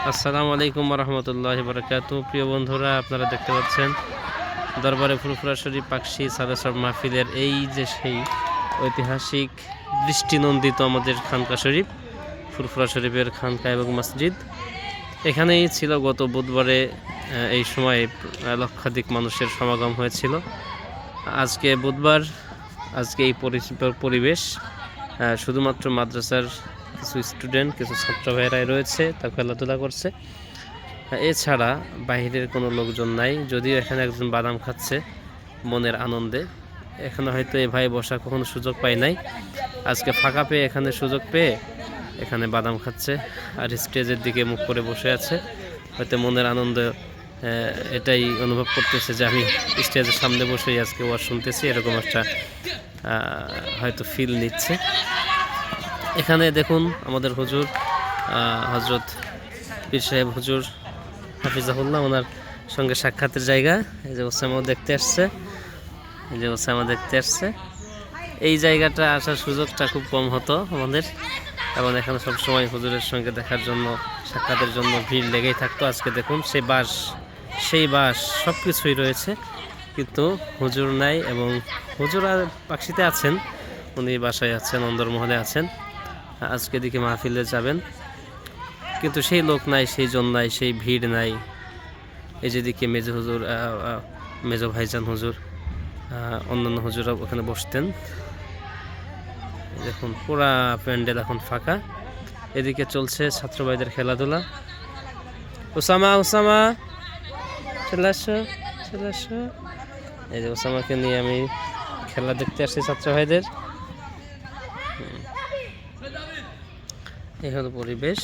আসসালামু আলাইকুম রহমতুল্লাহি বারাকাতুহু। প্রিয় বন্ধুরা, আপনারা দেখতে পাচ্ছেন দরবারে ফুরফুরা শরীফ পাকশি সাদাসব মাহফিলের এই যে সেই ঐতিহাসিক দৃষ্টিনন্দিত আমাদের খানকা শরীফ, ফুরফুরা শরীফের খানকা এবং মসজিদ। এখানেই ছিল গত বুধবারে এই সময়ে লক্ষাধিক মানুষের সমাগম হয়েছিল। আজকে বুধবার, আজকে এই পরিবেশ শুধুমাত্র মাদ্রাসার কিছু স্টুডেন্ট, কিছু ছাত্র ভাইয়েরাই রয়েছে, তা খেলাধুলা করছে। এছাড়া বাইরের কোনো লোকজন নাই, যদিও এখানে একজন বাদাম খাচ্ছে মনের আনন্দে। এখানে হয়তো এ ভাই বসার কখনো সুযোগ পায় নাই, আজকে ফাঁকা পেয়ে এখানে সুযোগ পেয়ে এখানে বাদাম খাচ্ছে আর স্টেজের দিকে মুখ করে বসে আছে। হয়তো মনের আনন্দ এটাই অনুভব করতেছে যে আমি স্টেজের সামনে বসেই আজকে ওয়াজ শুনতেছি, এরকম একটা হয়তো ফিল নিচ্ছে। এখানে দেখুন আমাদের হুজুর হজরত পীর সাহেব হুজুর হাফিজাহুল্লাহ, ওনার সঙ্গে সাক্ষাতের জায়গা। এই যে ওসামাও দেখতে আসছে, এই জায়গাটা আসার সুযোগটা খুব কম হতো আমাদের, কারণ এখানে সবসময় হুজুরের সঙ্গে দেখার জন্য, সাক্ষাতের জন্য ভিড় লেগেই থাকতো। আজকে দেখুন সেই বাস সব কিছুই রয়েছে, কিন্তু হুজুর নাই। এবং হুজুর আর পাকশিতে আছেন, উনি বাসায় আছেন, অন্দরমহলে আছেন। আজকে দিকে মাহফিলে যাবেন, কিন্তু সেই লোক নাই, সেই জন নাই, সেই ভিড় নাই। এই যেদিকে মেজো হুজুর, মেজো ভাইজান হুজুর, অন্যান্য হুজুরা ওখানে বসতেন। দেখুন পুরা প্যান্ডেল এখন ফাঁকা। এদিকে চলছে ছাত্র ভাইদের খেলাধুলা। ওসামা চলে আসো। এই যে ওসামাকে নিয়ে আমি খেলা দেখতে আসছি ছাত্র ভাইদের। এই হলো পরিবেশ,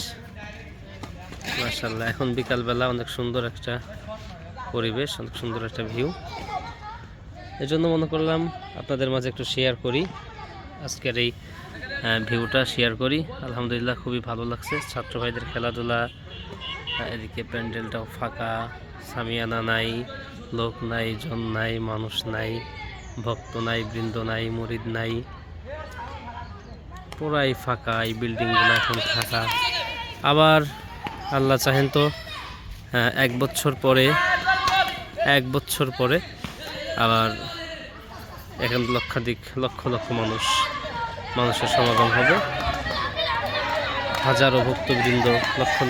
মাশাআল্লাহ। এখন বিকালবেলা অনেক সুন্দর একটা পরিবেশ, অনেক সুন্দর একটা ভিউ। এই জন্য মনে করলাম আপনাদের মাঝে একটু শেয়ার করি, আজকের এই ভিউটা শেয়ার করি। আলহামদুলিল্লাহ খুবই ভালো লাগছে ছাত্র ভাইদের খেলাধুলা। এদিকে প্যান্ডেলটাও ফাঁকা, সামিয়ানা নাই, লোক নাই, জন নাই, মানুষ নাই, ভক্ত নাই, বৃন্দ নাই, মুরিদ নাই, পুরাই ফাঁকা। এই বিল্ডিংগুলো এখন ফাঁকা। আবার আল্লাহ চাহেন তো 1 বছর পরে আবার এখানে লক্ষ মানুষের সমাগম হবে, হাজারো ভক্তবৃন্দ,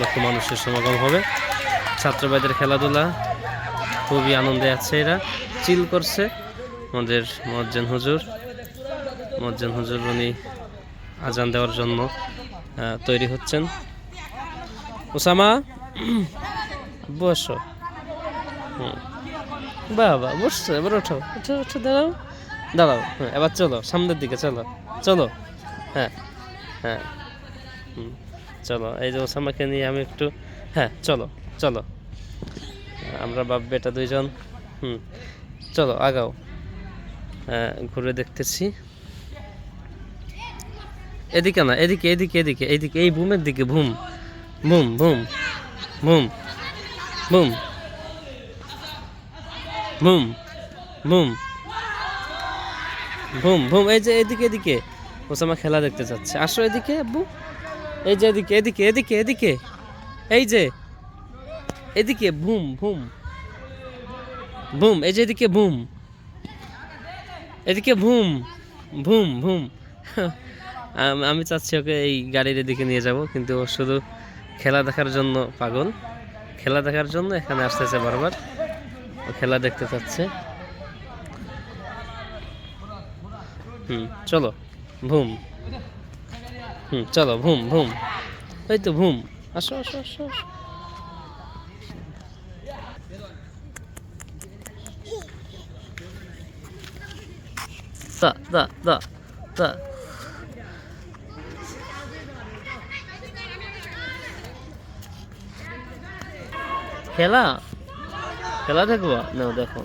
লক্ষ মানুষের সমাগম হবে। ছাত্রভাইদের খেলাধুলা খুবই আনন্দে আছে, এরা চিল করছে। আমাদের মুয়াজ্জিন হুজুর উনি আজান দেওয়ার জন্য তৈরি হচ্ছেন। ওসামা বসো। বাবা বসছো, এবার ওঠো, দাঁড়াও। হ্যাঁ, এবার চলো সামনের দিকে, চলো। হ্যাঁ, চলো। এই যে ওসামাকে নিয়ে আমি একটু, হ্যাঁ চলো, আমরা বাপ বেটা দুইজন। চলো আগাও। ঘুরে দেখতেছি। এদিকে না, এদিকে, এই বুমের দিকে। বুম। এই যে এদিকে ওসামা খেলা দেখতে যাচ্ছে। আসো এদিকে আব্বু, এই যে এদিকে, এই যে এদিকে বুম। এই যে এদিকে বুম, এদিকে বুম। আমি চাচ্ছি ওকে এই গাড়ির এদিকে নিয়ে যাব, কিন্তু ও শুধু খেলা দেখার জন্য পাগল। খেলা দেখার জন্য এখানে আসতেছে বারবার, ও খেলা দেখতে চাচ্ছে। চলো ভুম। চলো ভুম। এই তো ভুম। আসো। তা খেলা দেখবো না, দেখো।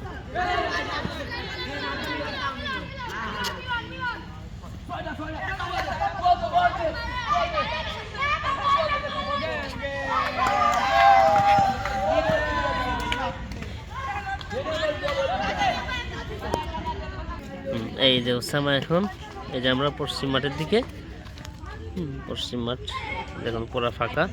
এই যে ওসামা এখন, এই যে আমরা পশ্চিম মাঠের দিকে, পশ্চিম মাঠ দেখুন পুরা ফাঁকা।